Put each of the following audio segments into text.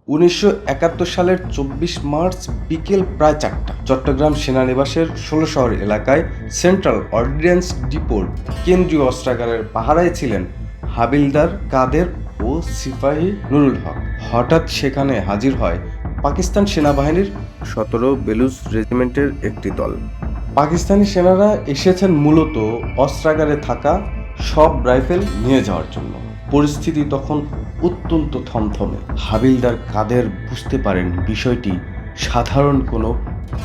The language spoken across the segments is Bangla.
1971 সালের 24 মার্চ বিকেল প্রায় 4টা চট্টগ্রাম সেনানিবাসের 16 শহর এলাকায় সেন্ট্রাল অর্ডিন্যান্স ডিপোর কেন্দ্রীয় অস্ত্রাগারের পাহারায় ছিলেন হাবিলদার কাদের ও সিপাহী নুরুল হক। হঠাৎ সেখানে হাজির হয় পাকিস্তান সেনাবাহিনীর 17 বেলুচ রেজিমেন্টের একটি দল। পাকিস্তানি সেনারা এসেছেন মূলত অস্ত্রাগারে থাকা সব রাইফেল নিয়ে যাওয়ার জন্য। পরিস্থিতি তখন অত্যন্ত থমথমে। হাবিলদার কাদের বুঝতে পারেন বিষয়টি সাধারণ কোনো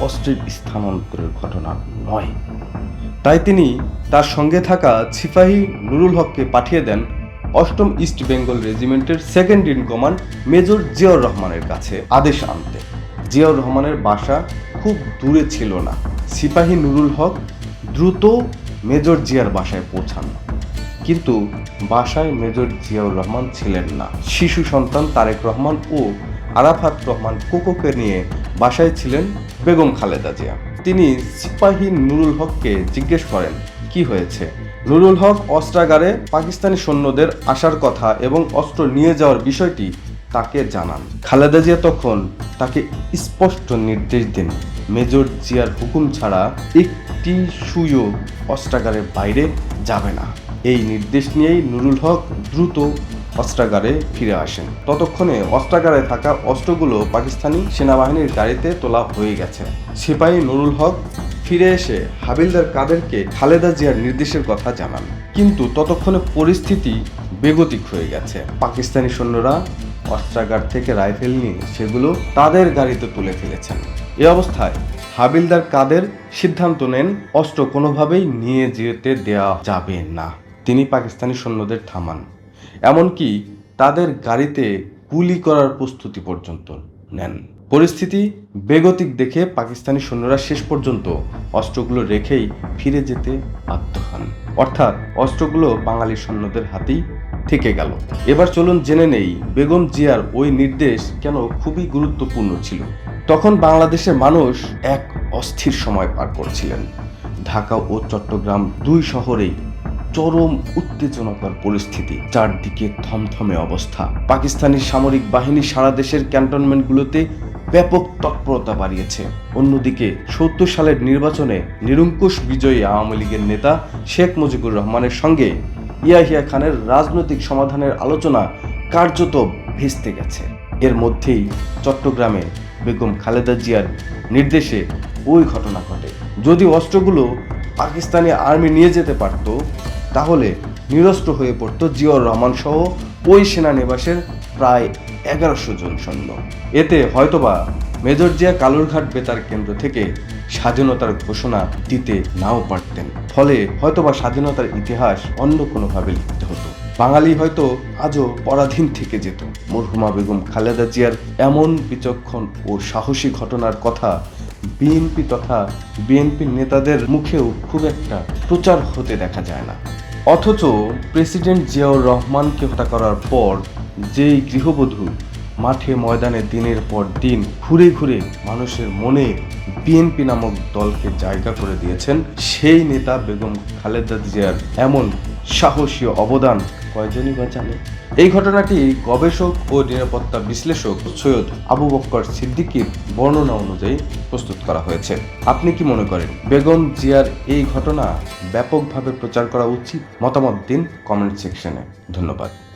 অস্ত্রের স্থানান্তরের ঘটনা নয়। তাই তিনি তার সঙ্গে থাকা সিপাহী নুরুল হককে পাঠিয়ে দেন 8ম ইস্ট বেঙ্গল রেজিমেন্টের second in command major Ziaur রহমানের কাছে আদেশ আনতে। জিয়াউর রহমানের বাসা খুব দূরে ছিল না। সিপাহী নুরুল হক দ্রুত মেজর জিয়ার বাসায় পৌঁছান, কিন্তু বাসায় মেজর জিয়াউর রহমান ছিলেন না। শিশু সন্তান তারেক রহমান ও আরাফাত রহমান কোকোকে নিয়ে বাসায় ছিলেন বেগম খালেদা জিয়া। তিনি সিপাহী নুরুল হককে জিজ্ঞেস করেন কি হয়েছে। নুরুল হক অস্ত্রাগারে পাকিস্তানি সৈন্যদের আসার কথা এবং অস্ত্র নিয়ে যাওয়ার বিষয়টি তাকে জানান। খালেদা জিয়া তখন তাকে স্পষ্ট নির্দেশ দেন মেজর জিয়ার হুকুম ছাড়া একটি সুইও অস্ত্রাগারের বাইরে যাবে না। এই নির্দেশ নিয়েই নুরুল হক দ্রুত অস্ত্রাগারে ফিরে আসেন। ততক্ষণে অস্ত্রাগারে থাকা অস্ত্রগুলো পাকিস্তানি সেনাবাহিনীর গাড়িতে তোলা হয়ে গেছে। সিপাহী নুরুল হক ফিরে এসে হাবিলদার কাদেরকে খালেদা জিয়ার নির্দেশের কথা জানান, কিন্তু ততক্ষণে পরিস্থিতি বেগতিক হয়ে গেছে। পাকিস্তানি সৈন্যরা অস্ত্রাগার থেকে রাইফেল নিয়ে সেগুলো তাদের গাড়িতে তুলে ফেলেছেন। এ অবস্থায় হাবিলদার কাদের সিদ্ধান্ত নেন অস্ত্র কোনোভাবেই নিয়ে যেতে দেওয়া যাবে না। তিনি পাকিস্তানি সৈন্যদের থামান, এমনকি তাদের গাড়িতে গুলি করার প্রস্তুতি পর্যন্ত নেন। পরিস্থিতি বেগতিক দেখে পাকিস্তানি সৈন্যরা শেষ পর্যন্ত অস্ত্রগুলো রেখেই ফিরে যেতে বাধ্য হন, অর্থাৎ অস্ত্রগুলো বাঙালি সৈন্যদের হাতেই থেকে গেল। এবার চলুন জেনে নেই বেগম জিয়ার ওই নির্দেশ কেন খুবই গুরুত্বপূর্ণ ছিল। তখন বাংলাদেশের মানুষ এক অস্থির সময় পার করছিলেন। ঢাকা ও চট্টগ্রাম দুই শহরেই চরম উত্তেজনাকর পরিস্থিতি, চারদিকে থমথমে অবস্থা। পাকিস্তানি সামরিক বাহিনী সারা দেশের ক্যান্টনমেন্টগুলোতে ব্যাপক তৎপরতা বাড়িয়েছে। অন্যদিকে 70 সালের নির্বাচনে নিরঙ্কুশ বিজয়ী আওয়ামী লীগের নেতা শেখ মুজিবুর রহমানের সঙ্গে ইয়াহিয়া খানের রাজনৈতিক সমাধানের আলোচনা কার্যত ভেস্তে গেছে। এর মধ্যেই চট্টগ্রামে বেগম খালেদা জিয়ার নির্দেশে ওই ঘটনা ঘটে। যদি অস্ত্রগুলো পাকিস্তানি আর্মি নিয়ে যেতে পারত, তাহলে নিরস্ত্র হয়ে পড়তো জিয়াউর রহমান সহ ওই সেনানিবাসের প্রায় 1100 জন সৈন্য। এতে হয়তোবা মেজর জিয়া কালুরঘাট বেতার কেন্দ্র থেকে স্বাধীনতার ঘোষণা দিতে নাও পারতেন। ফলে হয়তোবা স্বাধীনতার ইতিহাস অন্য কোনোভাবে লিখতে হতো। বাঙালি হয়তো আজও পরাধীন থেকে যেত। মরহুমা বেগম খালেদা জিয়ার এমন বিচক্ষণ ও সাহসী ঘটনার কথা বিএনপি তথা বিএনপির নেতাদের মুখেও খুব একটা প্রচার হতে দেখা যায় না। অথচ প্রেসিডেন্ট জিয়াউর রহমানকে হত্যা করার পর যেই গৃহবধূ মাঠে ময়দানে দিনের পর দিন ঘুরে ঘুরে মানুষের মনে বিএনপি নামক দলকে জায়গা করে দিয়েছেন, সেই নেতা বেগম খালেদা জিয়ার এমন সাহসী অবদান কয়জনই বা জানে। এই ঘটনাটি গবেষক ও নিরাপত্তা বিশ্লেষক সৈয়দ আবু বক্কর সিদ্দিকীর বর্ণনা অনুযায়ী প্রস্তুত করা হয়েছে। আপনি কি মনে করেন বেগম জিয়ার এই ঘটনা ব্যাপকভাবে প্রচার করা উচিত? মতামত দিন কমেন্ট সেকশনে। ধন্যবাদ।